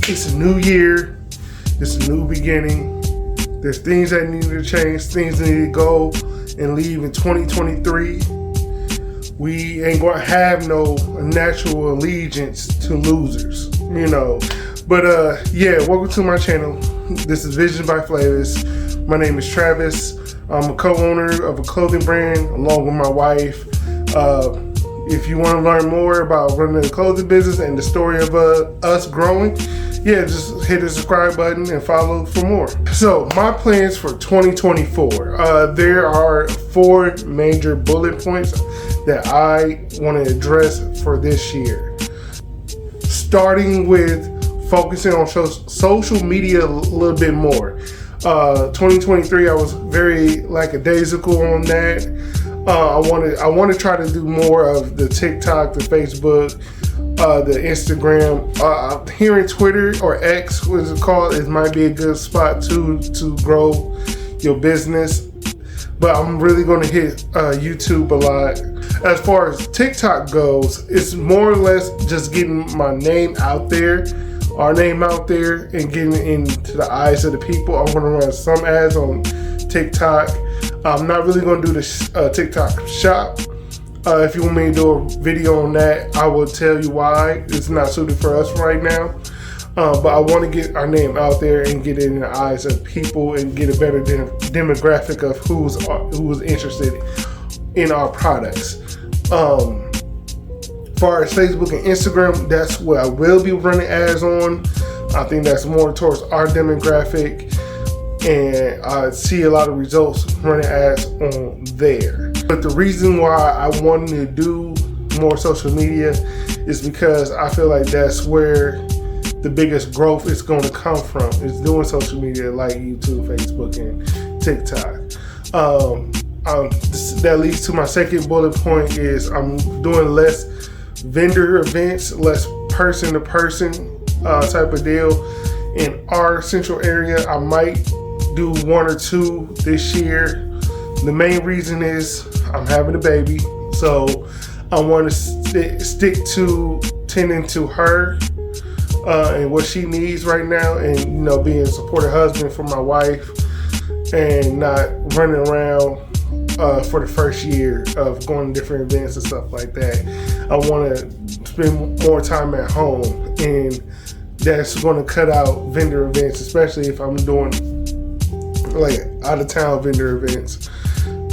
It's a new year. It's a new beginning. There's things that need to change, things that need to go and leave in 2023. We ain't gonna have no natural allegiance to losers, you know. But yeah, welcome to my channel. This is Vision by Flavis. My name is Travis. I'm a co-owner of a clothing brand along with my wife. If you want to learn more about running a clothing business and the story of us growing, yeah, just hit the subscribe button and follow for more. So my plans for 2024, there are 4 major bullet points that I want to address for this year. Starting with focusing on social media a little bit more. 2023, I was very lackadaisical on that. I want to try to do more of the TikTok, the Facebook, the Instagram. Here in Twitter or X, what is it called? It might be a good spot to grow your business. But I'm really going to hit YouTube a lot. As far as TikTok goes, it's more or less just getting my name out there, our name out there, and getting into the eyes of the people. I'm going to run some ads on TikTok. I'm not really going to do the TikTok shop. If you want me to do a video on that, I will tell you why it's not suited for us right now. But I want to get our name out there and get it in the eyes of people and get a better demographic of who's interested in our products. As far as Facebook and Instagram, that's what I will be running ads on. I think that's more towards our demographic, and I see a lot of results running ads on there. But the reason why I wanted to do more social media is because I feel like that's where the biggest growth is going to come from, is doing social media like YouTube, Facebook, and TikTok. That leads to my second bullet point is I'm doing less vendor events, less person-to-person type of deal. In our central area, I might do 1 or 2 this year. The main reason is I'm having a baby, so I want to stick to tending to her and what she needs right now, and being a supportive husband for my wife, and not running around for the first year of going to different events and stuff like that. I want to spend more time at home, and that's going to cut out vendor events, especially if I'm doing like out of town vendor events.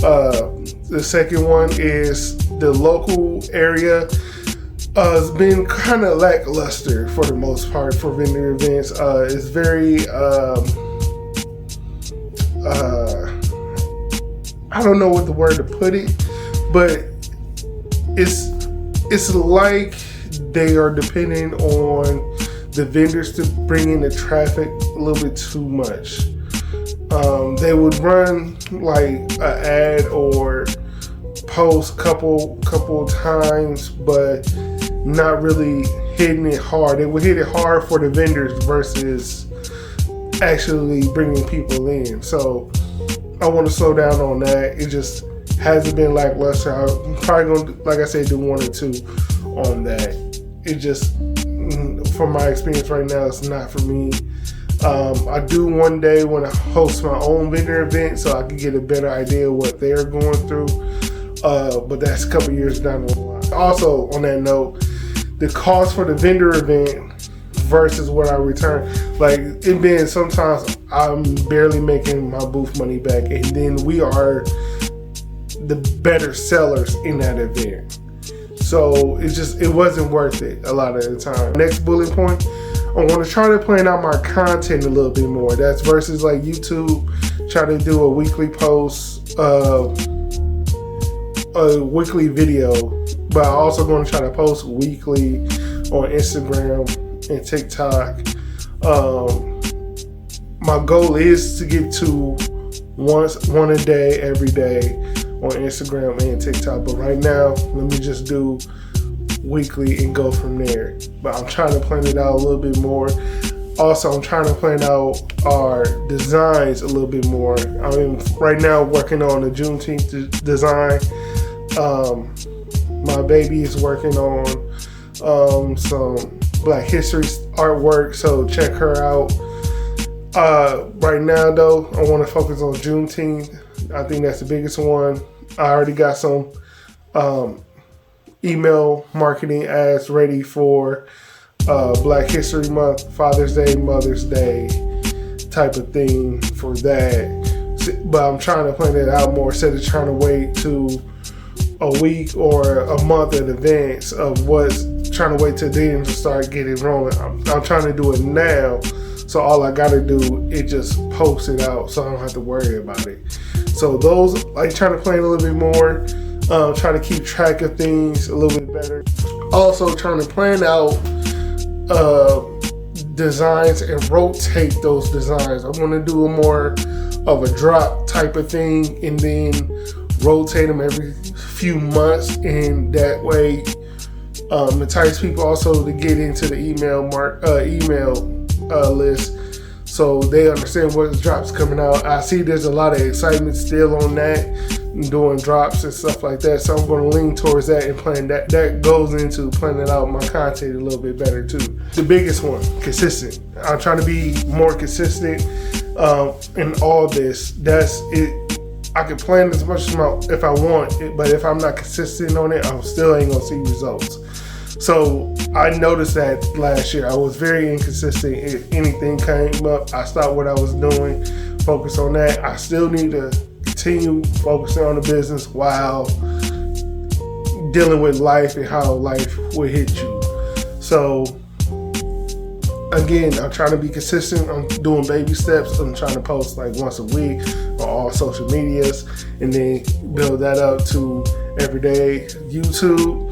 The second one is the local area has been kind of lackluster for the most part for vendor events. It's very I don't know what the word to put it, but it's like they are depending on the vendors to bring in the traffic a little bit too much. They would run like an ad or post couple times, but not really hitting it hard. They would hit it hard for the vendors versus actually bringing people in. So I want to slow down on that. It just hasn't been lackluster. I'm probably going to, like I said, do 1 or 2 on that. It just, from my experience right now, it's not for me. I do one day want to host my own vendor event so I can get a better idea of what they're going through. But that's a couple years down the line. Also, on that note, the cost for the vendor event versus what I return, like it being sometimes I'm barely making my booth money back, and then we are the better sellers in that event. So it wasn't worth it a lot of the time. Next bullet point, I want to try to plan out my content a little bit more. That's versus like YouTube, try to do a weekly post, a weekly video, but I'm also going to try to post weekly on Instagram and TikTok. My goal is to get to one a day, every day on Instagram and TikTok. But right now, let me just do weekly and go from there. But I'm trying to plan it out a little bit more. Also, I'm trying to plan out our designs a little bit more. I'm right now working on the Juneteenth design. My baby is working on some Black History artwork, so check her out. Right now though, I want to focus on Juneteenth. I think that's the biggest one. I already got some email marketing ads ready for Black History Month, Father's Day, Mother's Day type of thing for that. But I'm trying to plan it out more instead of trying to wait to a week or a month in advance of what's trying to wait till then to start getting rolling. I'm trying to do it now, so all I gotta do is just post it out so I don't have to worry about it. So those, like trying to plan a little bit more, trying to keep track of things a little bit better. Also trying to plan out designs and rotate those designs. I want to do a more of a drop type of thing and then rotate them every few months, and that way entice people also to get into the email list so they understand what drops coming out. I see there's a lot of excitement still on that, doing drops and stuff like that, so I'm going to lean towards that and plan that. That goes into planning out my content a little bit better too. The biggest one, consistent. I'm trying to be more consistent in all this. That's it. I can plan as much as if I want it, but if I'm not consistent on it, I still ain't gonna see results. So I noticed that last year I was very inconsistent. If anything came up, I stopped what I was doing, focus on that. I still need to continue focusing on the business while dealing with life and how life will hit you. So again, I'm trying to be consistent. I'm doing baby steps. I'm trying to post like once a week on all social medias and then build that up to every day. YouTube,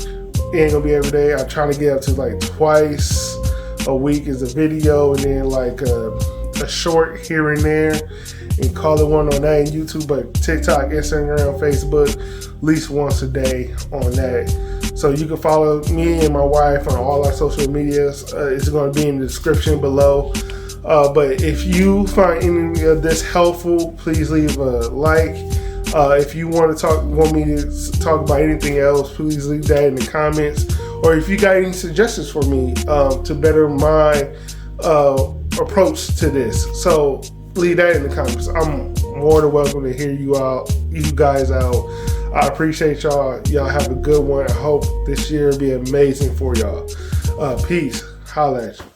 it ain't gonna be every day. I'm trying to get up to like twice a week as a video and then like a short here and there and call it one on that in YouTube. But TikTok, Instagram, Facebook, at least once a day on that. So you can follow me and my wife on all our social medias. It's going to be in the description below. But if you find any of this helpful, please leave a like. If you want me to talk about anything else, please leave that in the comments. Or if you got any suggestions for me to better my approach to this, so leave that in the comments. I'm more than welcome to hear you guys out. I appreciate y'all. Y'all have a good one. I hope this year will be amazing for y'all. Peace. Holla at you.